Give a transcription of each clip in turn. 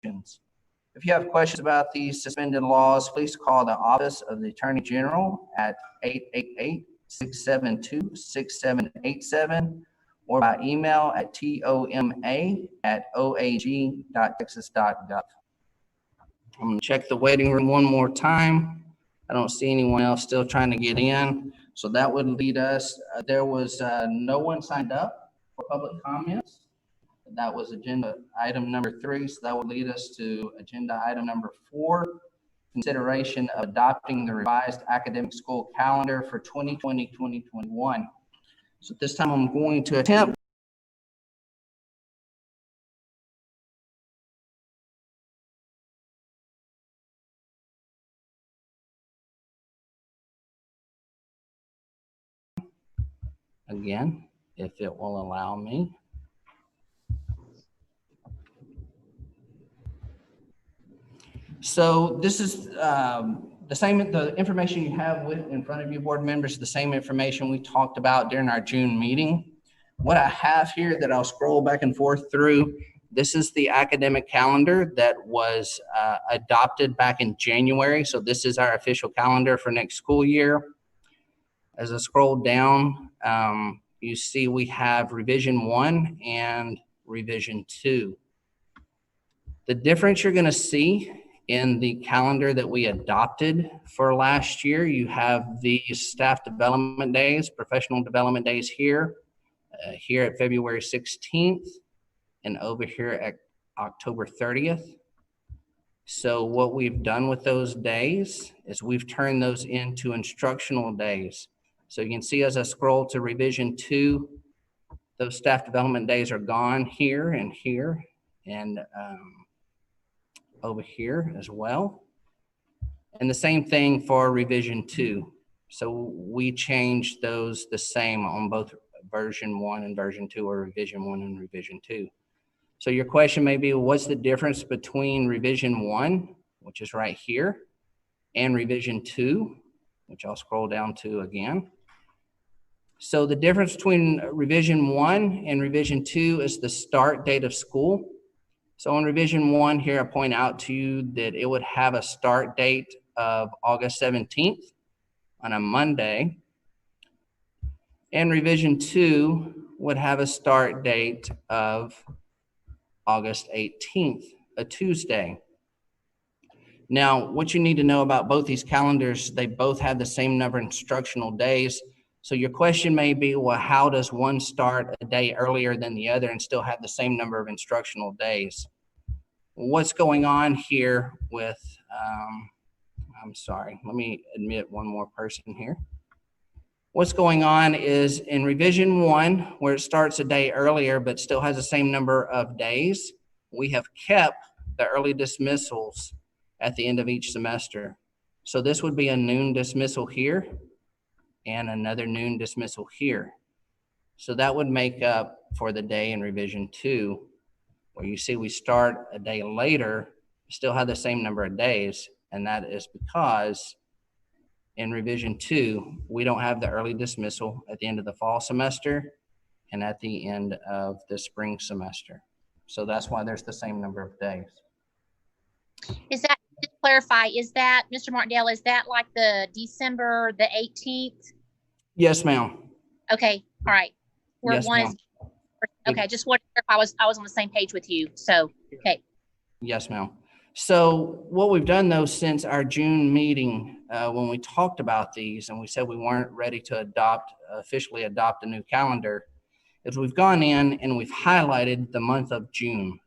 If you have questions about these suspended laws, please call the Office of the Attorney General at 888-672-6787 or by email at toma@oag.texas.gov. I'm going to check the waiting room one more time. I don't see anyone else still trying to get in. So that would lead us, there was no one signed up for public comments. That was agenda item number 3. So that would lead us to agenda item number 4, consideration of adopting the revised academic school calendar for 2020-2021. So at this time, I'm going to attempt again, if it will allow me. So this is the information you have in front of you, board members, the same information we talked about during our June meeting. What I have here that I'll scroll back and forth through, this is the academic calendar that was adopted back in January. So this is our official calendar for next school year. As I scroll down, you see we have revision 1 and revision 2. The difference you're going to see in the calendar that we adopted for last year, you have the staff development days, professional development days here at February 16th and over here at October 30th. So what we've done with those days is we've turned those into instructional days. So you can see as I scroll to revision 2, those staff development days are gone here and over here as well. And the same thing for revision 2. So we changed those the same on both version 1 and version 2, or revision 1 and revision 2. So your question may be, what's the difference between revision 1, which is right here, and revision 2, which I'll scroll down to again. So the difference between revision 1 and revision 2 is the start date of school. So in revision 1 here, I point out to you that it would have a start date of August 17th on a Monday. And revision 2 would have a start date of August 18th, a Tuesday. Now, what you need to know about both these calendars, they both have the same number of instructional days. So your question may be, well, how does one start a day earlier than the other and still have the same number of instructional days? What's going on here with, I'm sorry, let me admit one more person here. What's going on is in revision 1, where it starts a day earlier but still has the same number of days, we have kept the early dismissals at the end of each semester. So this would be a noon dismissal here and another noon dismissal here. So that would make up for the day in revision 2, where you see we start a day later, still have the same number of days, and that is because in revision 2, we don't have the early dismissal at the end of the fall semester and at the end of the spring semester. So that's why there's the same number of days. Is that, to clarify, is that, Mr. Martindale, is that like the December the 18th? Yes, ma'am. Okay, all right. Where yes, one is, okay, just wanted to clarify I was on the same page with you. So, okay. Yes, ma'am. So what we've done though since our June meeting, when we talked about these and we said we weren't ready to officially adopt a new calendar, is we've gone in and we've highlighted the month of June,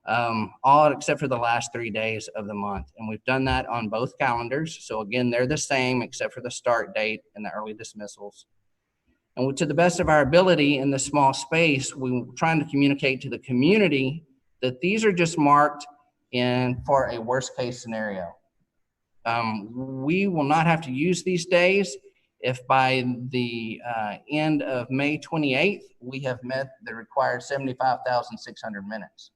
all except for the last 3 days of the month. And we've done that on both calendars. So again, they're the same except for the start date and the early dismissals. And to the best of our ability in this small space, we're trying to communicate to the community that these are just marked in for a worst case scenario. We will not have to use these days if by the end of May 28th, we have met the required 75,600 minutes.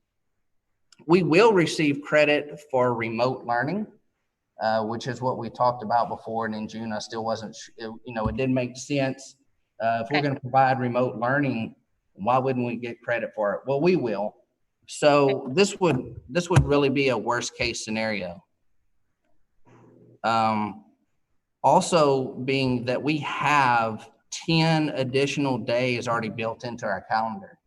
We will receive credit for remote learning, which is what we talked about before. And in June, I still wasn't, it didn't make sense. If we're going to provide remote learning, why wouldn't we get credit for it? Well, we will. So this would really be a worst case scenario. Also being that we have 10 additional days already built into our calendar.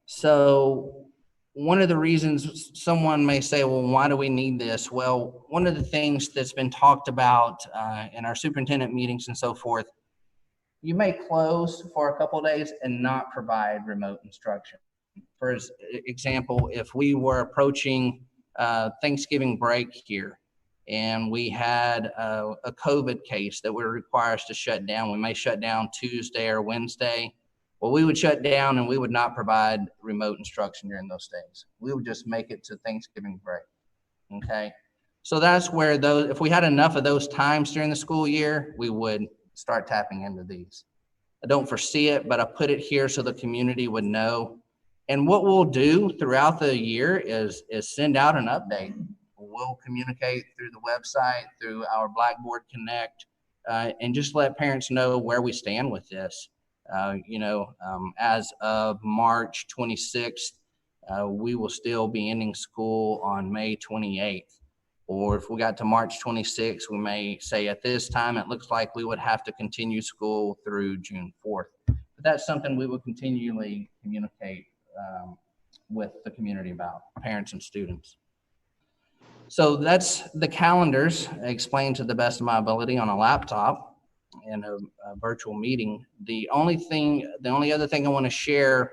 So one of the reasons someone may say, well, why do we need this? Well, one of the things that's been talked about in our superintendent meetings and so forth, you may close for a couple of days and not provide remote instruction. For example, if we were approaching Thanksgiving break here and we had a COVID case that would require us to shut down, we may shut down Tuesday or Wednesday. Well, we would shut down and we would not provide remote instruction during those days. We would just make it to Thanksgiving break. Okay. So that's where those, if we had enough of those times during the school year, we would start tapping into these. I don't foresee it, but I put it here so the community would know. And what we'll do throughout the year is send out an update. We'll communicate through the website, through our Blackboard Connect, and just let parents know where we stand with this. As of March 26th, we will still be ending school on May 28th. Or if we got to March 26th, we may say at this time, it looks like we would have to continue school through June 4th. But that's something we will continually communicate with the community about, parents and students. So that's the calendars explained to the best of my ability on a laptop in a virtual meeting. The only other thing I want to share,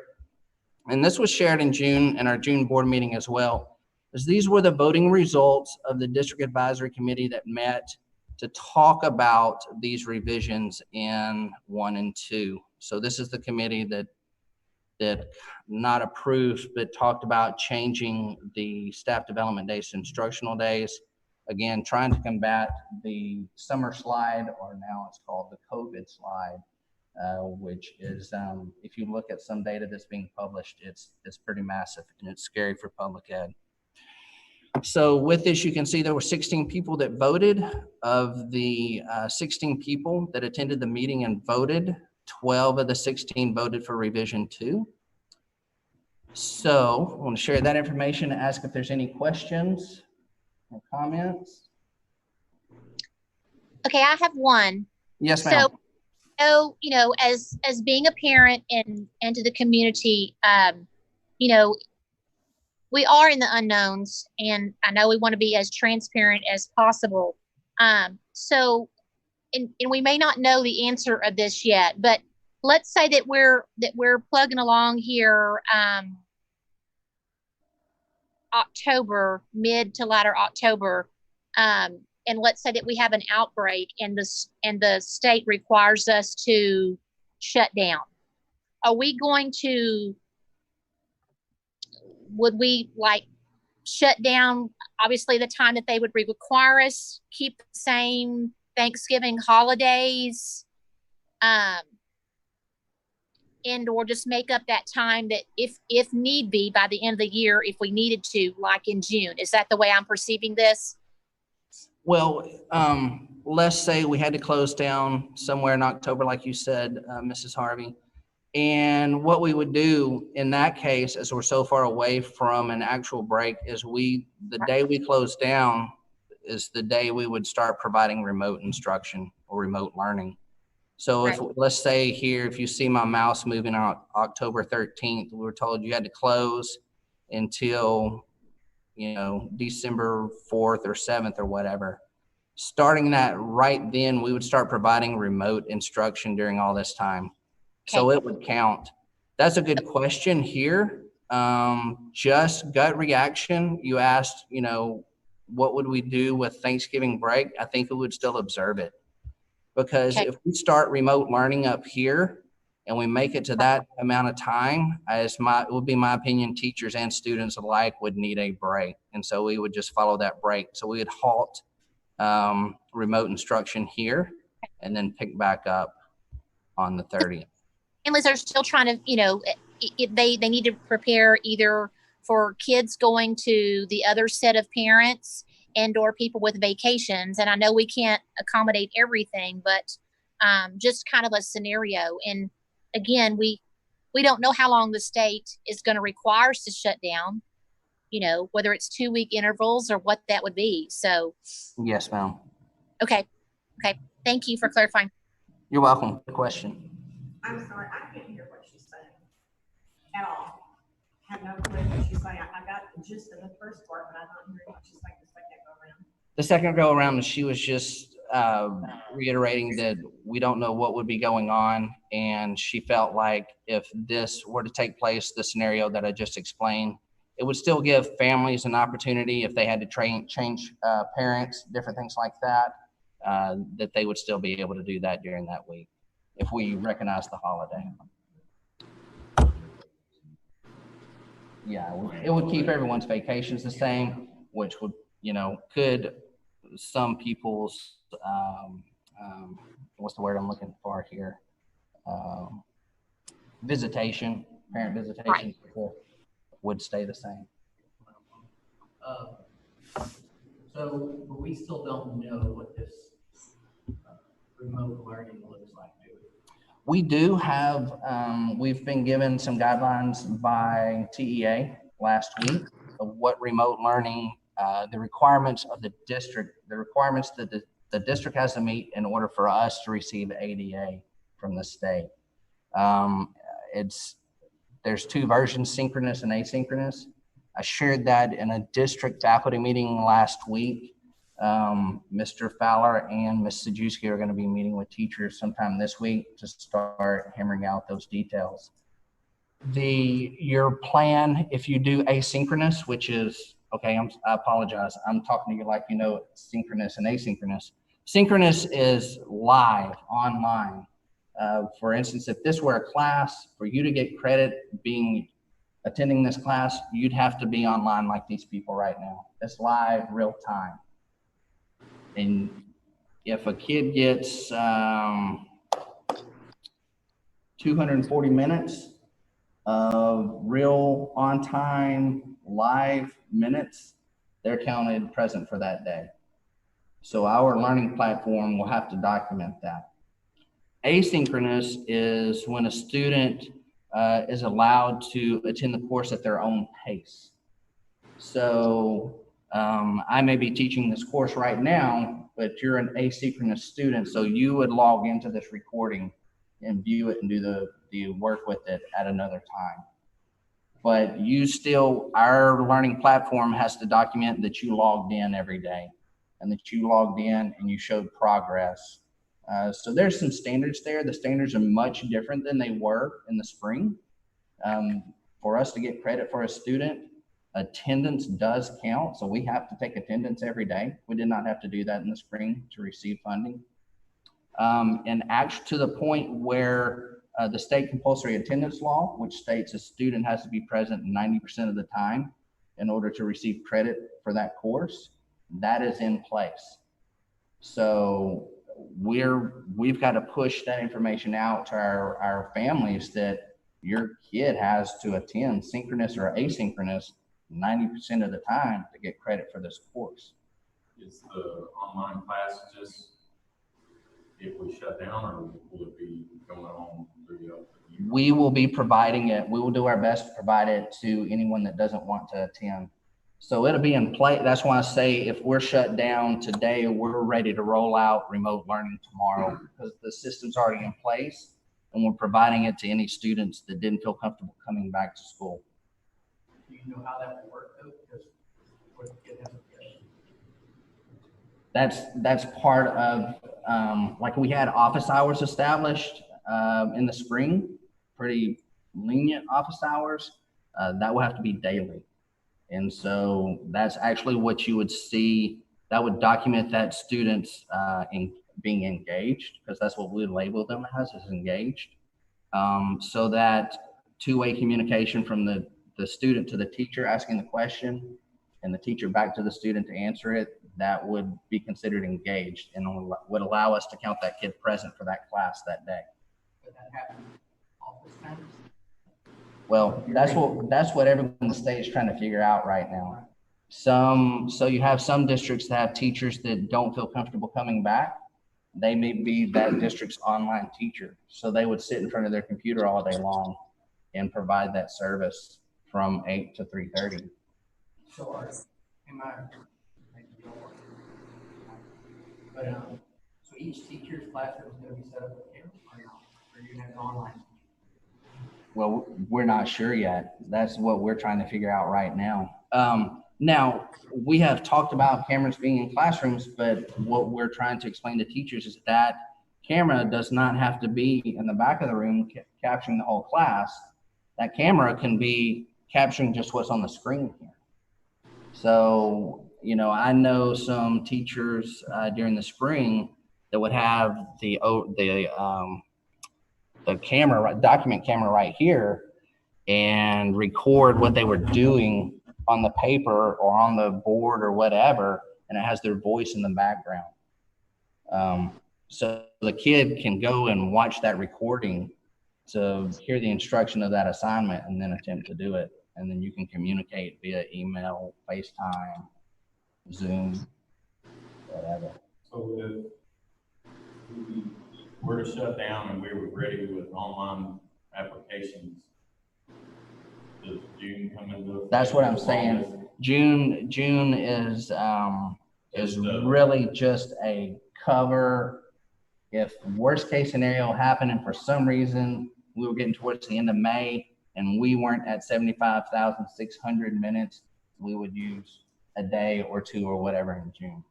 and this was shared in June in our June board meeting as well, is these were the voting results of the district advisory committee that met to talk about these revisions in 1 and 2. So this is the committee that not approved, but talked about changing the staff development days to instructional days. Again, trying to combat the summer slide, or now it's called the COVID slide, which is, if you look at some data that's being published, it's pretty massive and it's scary for public ed. So with this, you can see there were 16 people that voted. Of the 16 people that attended the meeting and voted, 12 of the 16 voted for revision 2. So I want to share that information and ask if there's any questions or comments. Okay, I have one. Yes, ma'am. So, as being a parent and to the community, we are in the unknowns, and I know we want to be as transparent as possible. So, and we may not know the answer of this yet, but let's say that we're plugging along here, October, mid to latter October, and let's say that we have an outbreak and the state requires us to shut down. Are we going to, would we shut down, obviously the time that they would require us, keep the same Thanksgiving holidays, and or just make up that time that if need be by the end of the year, if we needed to, like in June? Is that the way I'm perceiving this? Well, let's say we had to close down somewhere in October, like you said, Mrs. Harvey. And what we would do in that case, as we're so far away from an actual break, is the day we close down is the day we would start providing remote instruction or remote learning. So if, let's say here, if you see my mouse moving on October 13th, we were told you had to close until, December 4th or 7th or whatever. Starting that right then, we would start providing remote instruction during all this time. Okay. So it would count. That's a good question here. Just gut reaction. You asked, what would we do with Thanksgiving break? I think we would still observe it. Because if we start remote learning up here and we make it to that amount of time, it would be my opinion, teachers and students alike would need a break. And so we would just follow that break. So we would halt remote instruction here and then pick back up on the 30th. Families are still trying to, they need to prepare either for kids going to the other set of parents and or people with vacations. And I know we can't accommodate everything, but just kind of a scenario. And again, we we don't know how long the state is going to require us to shut down, whether it's 2-week intervals or what that would be. So, Yes, ma'am. okay. Thank you for clarifying. You're welcome. Good question. I'm sorry, I can't hear what she's saying at all. I have no clue what she's saying. I got the gist of the first part, but I'm not hearing what she's saying the second go around. The second go around, she was just reiterating that we don't know what would be going on, and she felt like if this were to take place, the scenario that I just explained, it would still give families an opportunity if they had to change parents, different things like that, that they would still be able to do that during that week if we recognize the holiday. Yeah, it would keep everyone's vacations the same, which would, could some people's, what's the word I'm looking for here? Visitation, parent visitation would stay the same. So, but we still don't know what this remote learning looks like, do we? We do have, we've been given some guidelines by TEA last week of what remote learning, the requirements of the district, the requirements that the district has to meet in order for us to receive ADA from the state. There's two versions, synchronous and asynchronous. I shared that in a district faculty meeting last week. Mr. Fowler and Ms. Sajewski are going to be meeting with teachers sometime this week to start hammering out those details. Your plan, if you do asynchronous, which is, okay, I apologize. I'm talking to you like synchronous and asynchronous. Synchronous is live, online. For instance, if this were a class, for you to get credit attending this class, you'd have to be online like these people right now. It's live, real time. And if a kid gets 240 minutes of real on-time live minutes, they're counted present for that day. So our learning platform will have to document that. Asynchronous is when a student is allowed to attend the course at their own pace. So I may be teaching this course right now, but you're an asynchronous student, so you would log into this recording and view it and do the work with it at another time. But our learning platform has to document that you logged in every day and that you logged in and you showed progress. So there's some standards there. The standards are much different than they were in the spring. For us to get credit for a student, attendance does count. So we have to take attendance every day. We did not have to do that in the spring to receive funding. And actually to the point where the state compulsory attendance law, which states a student has to be present 90% of the time in order to receive credit for that course, that is in place. So we've got to push that information out to our families that your kid has to attend synchronous or asynchronous 90% of the time to get credit for this course. Is the online class just if we shut down, or will it be going on through the year? We will be providing it. We will do our best to provide it to anyone that doesn't want to attend. So it'll be in play. That's why I say if we're shut down today, we're ready to roll out remote learning tomorrow because the system's already in place and we're providing it to any students that didn't feel comfortable coming back to school. Do you know how that will work though? Because it has a question. That's part of, like we had office hours established in the spring, pretty lenient office hours. That will have to be daily. And so that's actually what you would see. That would document that students in being engaged, because that's what we label them as, is engaged. So that two-way communication from the student to the teacher asking the question and the teacher back to the student to answer it, that would be considered engaged and would allow us to count that kid present for that class that day. But that happens office times. Well, that's what everyone in the state is trying to figure out right now. So you have some districts that have teachers that don't feel comfortable coming back. They may be that district's online teacher. So they would sit in front of their computer all day long and provide that service from 8 to 3:30. So so each teacher's classroom is gonna be set up with camera or not? Or you have an online? Well, we're not sure yet. That's what we're trying to figure out right now. Now, we have talked about cameras being in classrooms, but what we're trying to explain to teachers is that camera does not have to be in the back of the room capturing the whole class. That camera can be capturing just what's on the screen here. So, I know some teachers during the spring that would have the camera, document camera right here, and record what they were doing on the paper or on the board or whatever, and it has their voice in the background. So the kid can go and watch that recording to hear the instruction of that assignment and then attempt to do it. And then you can communicate via email, FaceTime, Zoom, whatever. So if we were to shut down and we were ready with online applications, does June come into effect? That's what I'm saying. June is really just a cover. If worst case scenario happened and for some reason we were getting towards the end of May and we weren't at 75,600 minutes, we would use a day or two or whatever in June.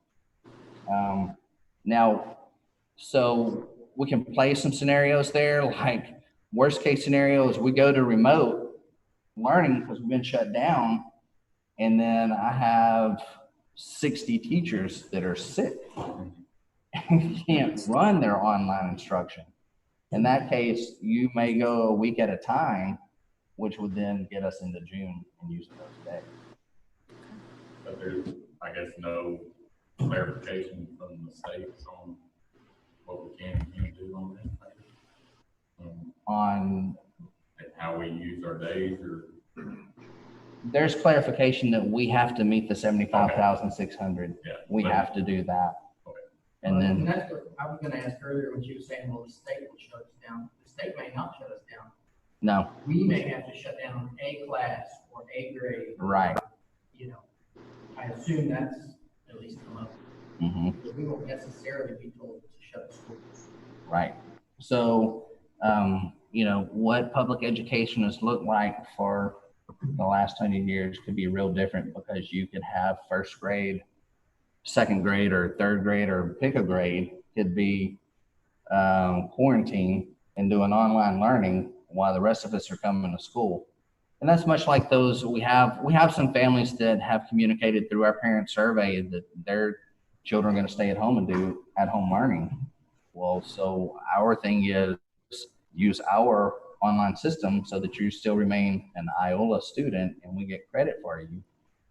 Now, so we can play some scenarios there. Like worst case scenario is we go to remote learning because we've been shut down, and then I have 60 teachers that are sick and can't run their online instruction. In that case, you may go a week at a time, which would then get us into June and use those days. But there's, I guess, no clarification from the states on what we can and can't do on this. On how we use our days, or there's clarification that we have to meet the 75,600. yeah, we have to do that. Okay. And then that's what I was gonna ask earlier when she was saying, well, the state will shut us down. The state may not shut us down. no, We may have to shut down a class or a grade. right. I assume that's at least come up. Mm-hmm. We won't necessarily be told to shut the school. Right. So, what public education has looked like for the last 100 years could be real different, because you could have first grade, second grade, or third grade, or pick a grade, could be quarantined and doing online learning while the rest of us are coming to school. And that's much like those we have some families that have communicated through our parent survey that their children are going to stay at home and do at-home learning. Well, so our thing is use our online system so that you still remain an Iola student and we get credit for you.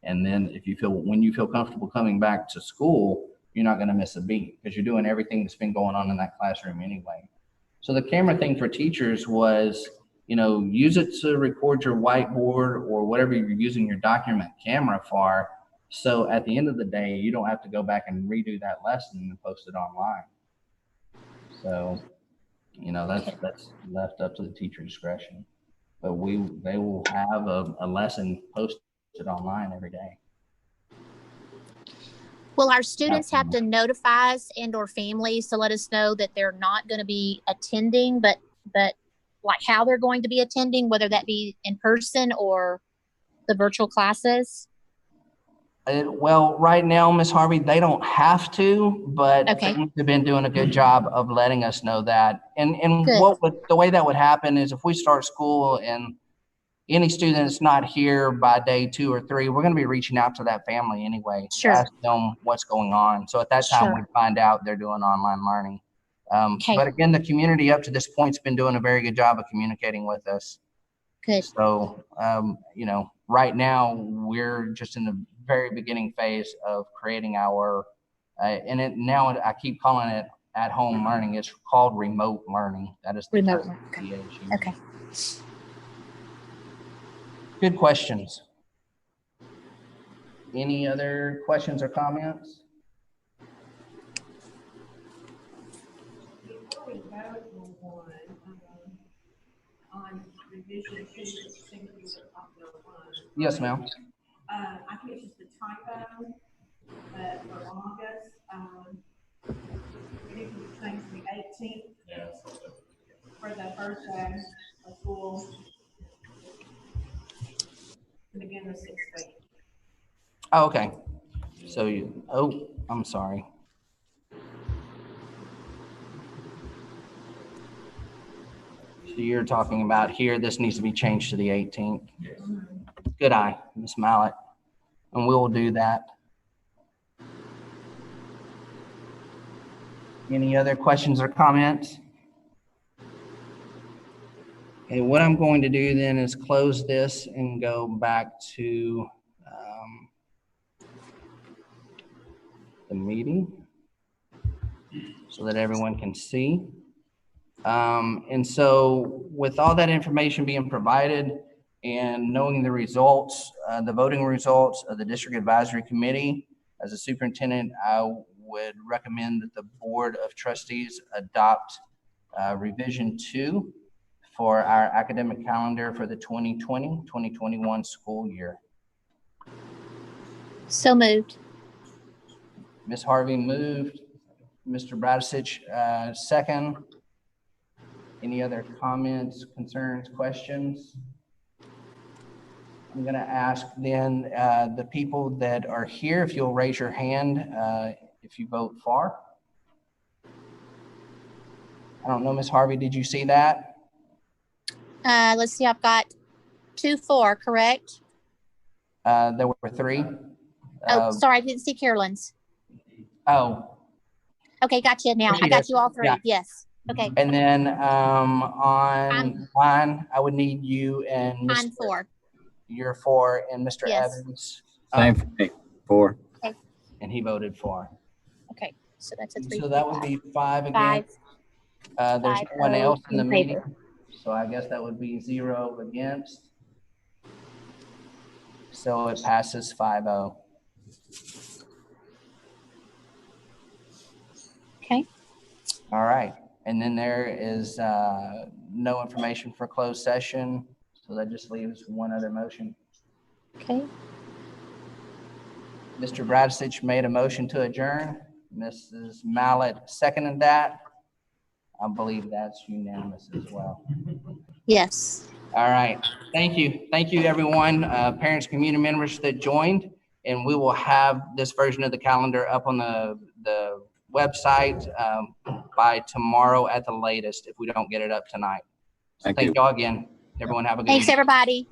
And then when you feel comfortable coming back to school, you're not going to miss a beat because you're doing everything that's been going on in that classroom anyway. So the camera thing for teachers was, use it to record your whiteboard or whatever you're using your document camera for. So at the end of the day, you don't have to go back and redo that lesson and post it online. So, that's left up to the teacher discretion. But they will have a lesson posted online every day. Will our students have to notify us and or families to let us know that they're not going to be attending, but like how they're going to be attending, whether that be in person or the virtual classes? Well, right now, Ms. Harvey, they don't have to, but Okay. they've been doing a good job of letting us know that. And Good. the way that would happen is if we start school and any student that's not here by day 2 or 3, we're going to be reaching out to that family anyway. Sure. To ask them what's going on. So at that time, Sure. we find out they're doing online learning. Okay. But again, the community up to this point has been doing a very good job of communicating with us. Good. So, right now we're just in the very beginning phase of creating our, now I keep calling it at-home learning. It's called remote learning. That is the Remote term learning. the PA uses. Okay. Good questions. Any other questions or comments? Before we go to one, on revision two, which seems to be the popular one. Yes, ma'am. I think it's just a typo, but for August, it needs to be changed to the 18th Yeah, I saw that. for the first day of school. To begin the 16th. Oh, okay. So you, oh, I'm sorry. So you're talking about here, this needs to be changed to the 18th. Yes. Good eye, Ms. Mallett. And we will do that. Any other questions or comments? Okay, what I'm going to do then is close this and go back to the meeting so that everyone can see. And so with all that information being provided and knowing the results, the voting results of the District Advisory Committee, as a superintendent, I would recommend that the Board of Trustees adopt revision 2 for our academic calendar for the 2020-2021 school year. So moved. Ms. Harvey moved. Mr. Bradisich, second. Any other comments, concerns, questions? I'm going to ask then the people that are here, if you'll raise your hand if you vote for. I don't know, Ms. Harvey, did you see that? Let's see, I've got 2 4, correct? There were 3. Oh, sorry, I didn't see Carolyn's. Oh, Okay, gotcha now. She I got does. you all 3. Yeah. Yes. Okay, and then on mine, I would need you and I'm Mr. 4. You're 4 and Mr. Yes. Evans. Same for me, 4. And he voted for. Okay, so that's a 3. So that would be 5 again. 5. There's no one 5-0 else in the in meeting, favor. so I guess that would be 0 against. So it passes 5-0. Okay. All right, and then there is no information for closed session, so that just leaves one other motion. Okay. Mr. Bradisich made a motion to adjourn. Mrs. Mallett seconded that. I believe that's unanimous as well. Yes. All right, thank you. Thank you, everyone, parents, community members that joined. And we will have this version of the calendar up on the website by tomorrow at the latest if we don't get it up tonight. So Thank thank you. y'all again. Everyone have a good Thanks, evening. everybody.